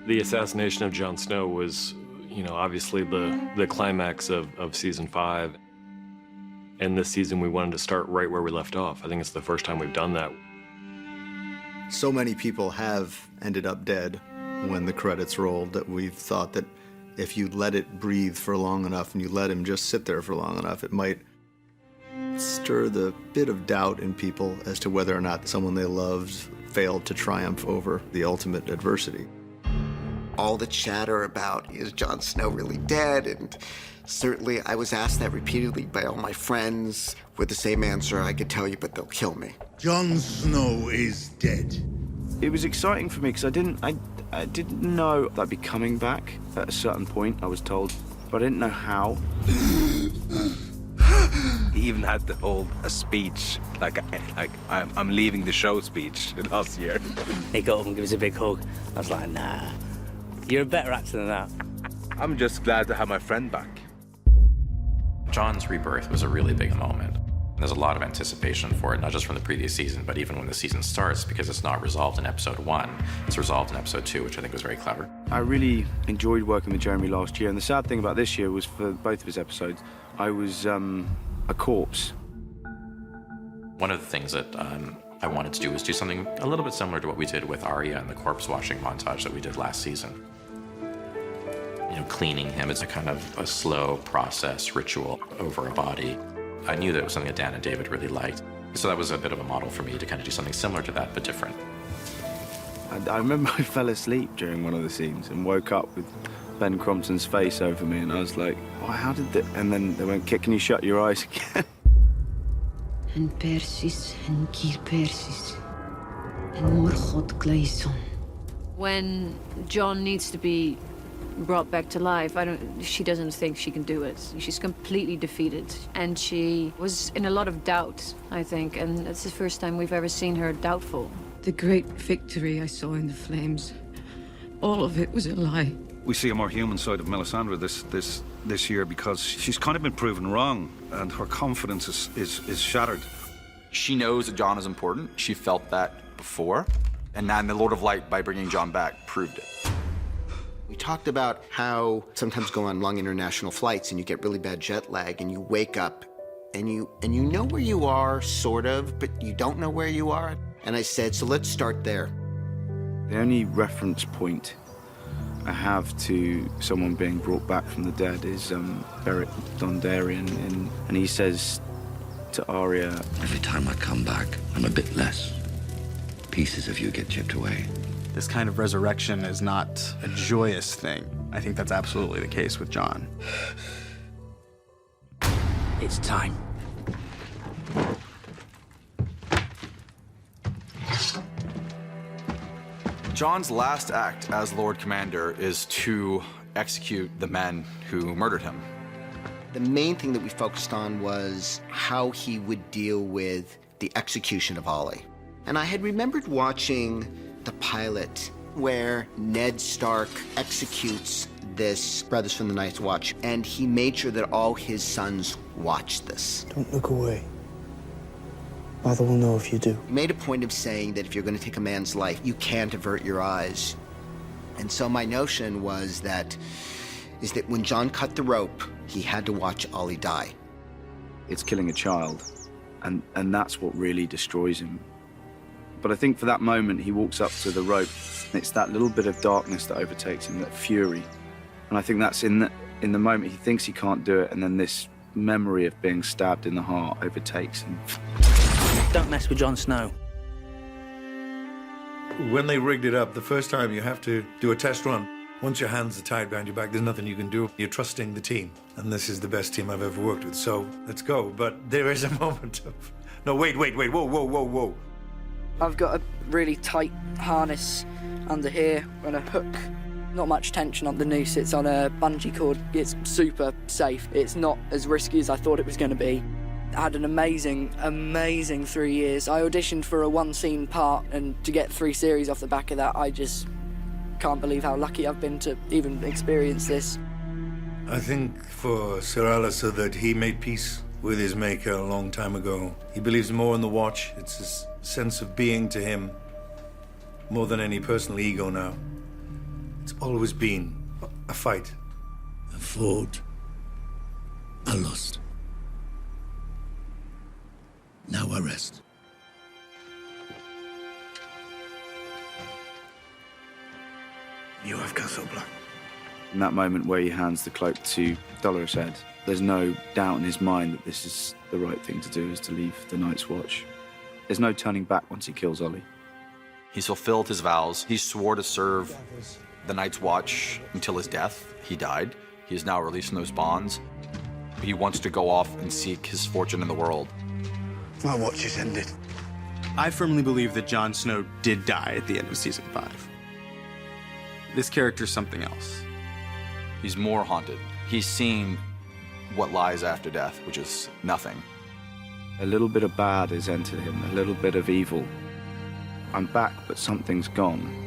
The assassination of Jon Snow was, obviously the climax of season 5. And this season we wanted to start right where we left off. I think it's the first time we've done that. So many people have ended up dead when the credits rolled that we've thought that if you let it breathe for long enough and you let him just sit there for long enough, it might stir the bit of doubt in people as to whether or not someone they loved failed to triumph over the ultimate adversity. All the chatter about, is Jon Snow really dead? And certainly I was asked that repeatedly by all my friends with the same answer, I could tell you, but they'll kill me. Jon Snow is dead. It was exciting for me because I didn't know I'd be coming back at a certain point, I was told, but I didn't know how. He even had to hold a speech, like I'm leaving the show speech last year. He got up and gave us a big hug. I was like, nah, you're a better actor than that. I'm just glad to have my friend back. Jon's rebirth was a really big moment. There's a lot of anticipation for it, not just from the previous season, but even when the season starts, because it's not resolved in episode 1. It's resolved in episode 2, which I think was very clever. I really enjoyed working with Jeremy last year, and the sad thing about this year was for both of his episodes, I was a corpse. One of the things that I wanted to do was do something a little bit similar to what we did with Arya and the corpse washing montage that we did last season. Cleaning him is a kind of a slow process ritual over a body. I knew that it was something that Dan and David really liked. So that was a bit of a model for me to kind of do something similar to that, but different. I remember I fell asleep during one of the scenes and woke up with Ben Crompton's face over me, and I was like, oh, how did that? And then they went, can you shut your eyes again? And Persis and Kir Persis and Morchot Gleison. When Jon needs to be brought back to life, she doesn't think she can do it. She's completely defeated. And she was in a lot of doubt, I think, and it's the first time we've ever seen her doubtful. The great victory I saw in the flames, all of it was a lie. We see a more human side of Melisandre this year because she's kind of been proven wrong and her confidence is shattered. She knows that Jon is important. She felt that before. And now in The Lord of Light, by bringing Jon back, proved it. We talked about how sometimes go on long international flights and you get really bad jet lag and you wake up and you know where you are, sort of, but you don't know where you are. And I said, so let's start there. The only reference point I have to someone being brought back from the dead is Beric Dondarrion, and he says to Arya, every time I come back, I'm a bit less. Pieces of you get chipped away. This kind of resurrection is not a joyous thing. I think that's absolutely the case with Jon. It's time. Jon's last act as Lord Commander is to execute the men who murdered him. The main thing that we focused on was how he would deal with the execution of Ollie. And I had remembered watching the pilot where Ned Stark executes this Brothers from the Night's Watch, and he made sure that all his sons watched this. Don't look away. Father will know if you do. He made a point of saying that if you're going to take a man's life, you can't avert your eyes. And so my notion was that when Jon cut the rope, he had to watch Ollie die. It's killing a child, and that's what really destroys him. But I think for that moment, he walks up to the rope, and it's that little bit of darkness that overtakes him, that fury. And I think that's in the moment he thinks he can't do it, and then this memory of being stabbed in the heart overtakes him. Don't mess with Jon Snow. When they rigged it up, the first time you have to do a test run. Once your hands are tied behind your back, there's nothing you can do. You're trusting the team, and this is the best team I've ever worked with, so let's go. But there is a moment of, no, wait, whoa. I've got a really tight harness under here and a hook. Not much tension on the noose. It's on a bungee cord. It's super safe. It's not as risky as I thought it was going to be. I had an amazing 3 years. I auditioned for a one-scene part, and to get 3 series off the back of that, I just can't believe how lucky I've been to even experience this. I think for Sir Alistair that he made peace with his maker a long time ago. He believes more in the watch. It's his sense of being to him more than any personal ego now. It's always been a fight. I fought. I lost. Now I rest. You have Casablanca. In that moment where he hands the cloak to Dolores Head, there's no doubt in his mind that this is the right thing to do, is to leave the Night's Watch. There's no turning back once he kills Ollie. He's fulfilled his vows. He swore to serve the Night's Watch until his death. He died. He is now releasing those bonds. He wants to go off and seek his fortune in the world. My watch is ended. I firmly believe that Jon Snow did die at the end of season 5. This character's something else. He's more haunted. He's seen what lies after death, which is nothing. A little bit of bad has entered him, a little bit of evil. I'm back, but something's gone.